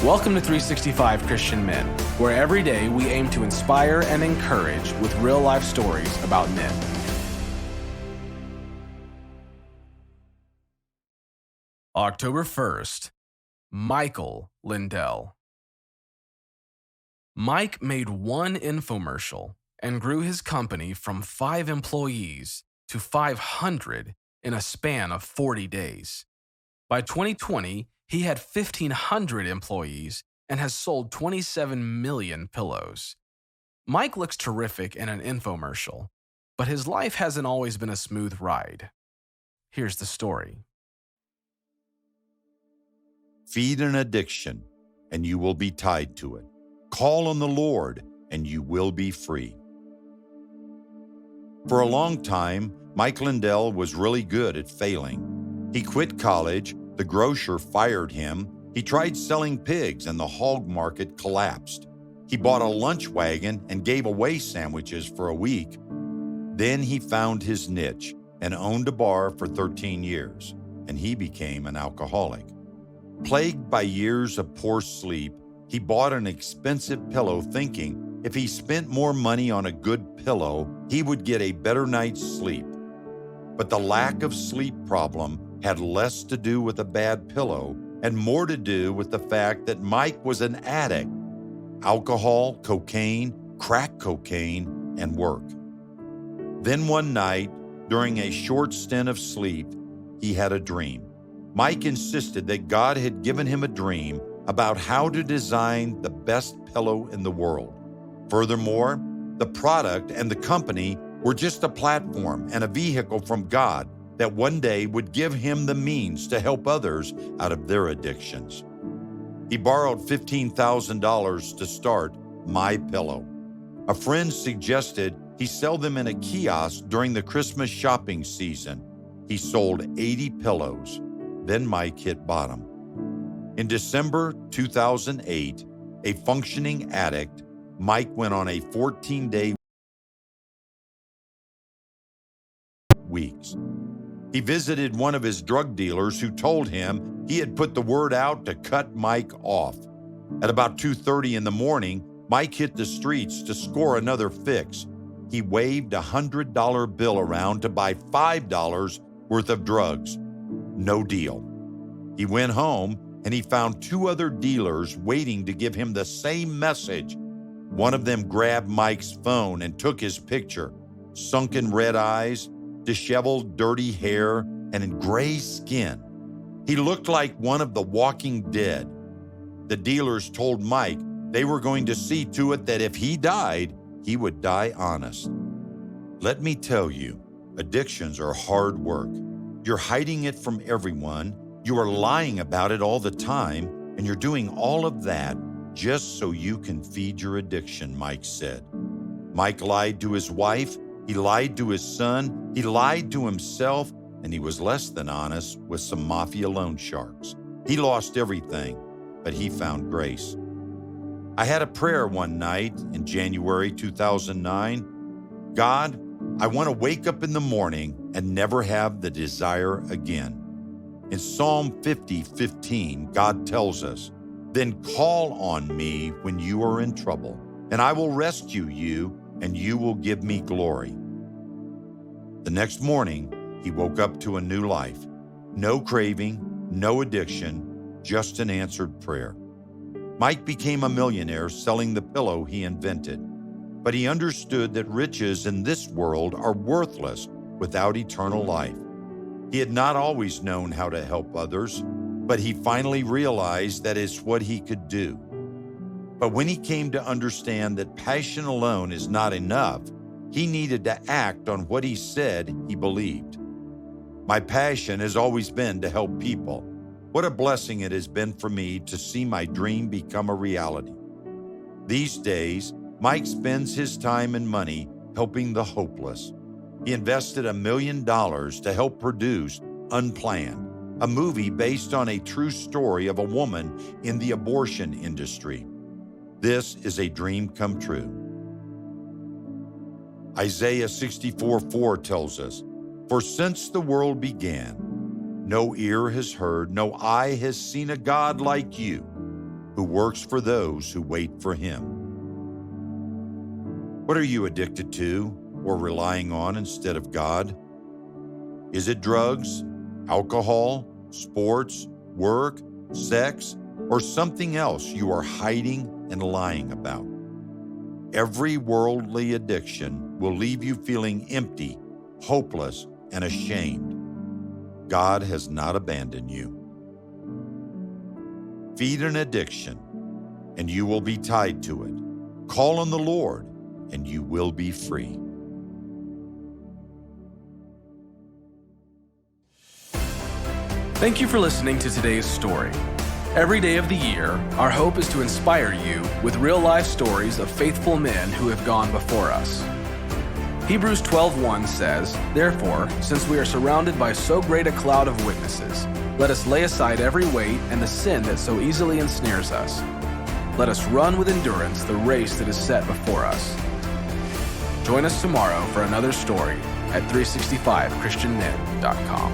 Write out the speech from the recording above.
Welcome to 365 Christian Men, where every day we aim to inspire and encourage with real-life stories about men. October 1st, Michael Lindell. Mike made one infomercial and grew his company from 5 employees to 500 in a span of 40 days. By 2020, he had 1,500 employees and has sold 27 million pillows. Mike looks terrific in an infomercial, but his life hasn't always been a smooth ride. Here's the story. Feed an addiction, and you will be tied to it. Call on the Lord, and you will be free. For a long time, Mike Lindell was really good at failing. He quit college, the grocer fired him, he tried selling pigs, and the hog market collapsed. He bought a lunch wagon and gave away sandwiches for a week. Then he found his niche and owned a bar for 13 years, and he became an alcoholic. Plagued by years of poor sleep, he bought an expensive pillow thinking if he spent more money on a good pillow, he would get a better night's sleep. But the lack of sleep problem had less to do with a bad pillow and more to do with the fact that Mike was an addict. Alcohol, cocaine, crack cocaine, and work. Then one night, during a short stint of sleep, he had a dream. Mike insisted that God had given him a dream about how to design the best pillow in the world. Furthermore, the product and the company were just a platform and a vehicle from God that one day would give him the means to help others out of their addictions. He borrowed $15,000 to start My Pillow. A friend suggested he sell them in a kiosk during the Christmas shopping season. He sold 80 pillows. Then Mike hit bottom. In December 2008, a functioning addict, Mike went on a 14-day weeks. He visited one of his drug dealers who told him he had put the word out to cut Mike off. At about 2:30 in the morning, Mike hit the streets to score another fix. He waved a $100 bill around to buy $5 worth of drugs. No deal. He went home and he found 2 other dealers waiting to give him the same message. One of them grabbed Mike's phone and took his picture. Sunken red eyes, disheveled, dirty hair, and in gray skin. He looked like one of the Walking Dead. The dealers told Mike they were going to see to it that if he died, he would die honest. Let me tell you, addictions are hard work. You're hiding it from everyone, you are lying about it all the time, and you're doing all of that just so you can feed your addiction, Mike said. Mike lied to his wife, he lied to his son, he lied to himself, and he was less than honest with some mafia loan sharks. He lost everything, but he found grace. I had a prayer one night in January 2009. God, I want to wake up in the morning and never have the desire again. In Psalm 50:15, God tells us, "Then call on me when you are in trouble, and I will rescue you, and you will give me glory." The next morning, he woke up to a new life. No craving, no addiction, just an answered prayer. Mike became a millionaire selling the pillow he invented, but he understood that riches in this world are worthless without eternal life. He had not always known how to help others, but he finally realized that it's what he could do. But when he came to understand that passion alone is not enough, he needed to act on what he said he believed. My passion has always been to help people. What a blessing it has been for me to see my dream become a reality. These days, Mike spends his time and money helping the hopeless. He invested $1 million to help produce Unplanned, a movie based on a true story of a woman in the abortion industry. This is a dream come true. Isaiah 64:4 tells us, "For since the world began, no ear has heard, no eye has seen a God like you, who works for those who wait for him. What are you addicted to or relying on instead of God? Is it drugs, alcohol, sports, work, sex, or something else you are hiding and lying about? Every worldly addiction will leave you feeling empty, hopeless, and ashamed. God has not abandoned you. Feed an addiction, and you will be tied to it. Call on the Lord, and you will be free. Thank you for listening to today's story. Every day of the year, our hope is to inspire you with real-life stories of faithful men who have gone before us. Hebrews 12:1 says, "Therefore, since we are surrounded by so great a cloud of witnesses, let us lay aside every weight and the sin that so easily ensnares us. Let us run with endurance the race that is set before us." Join us tomorrow for another story at 365christianmen.com.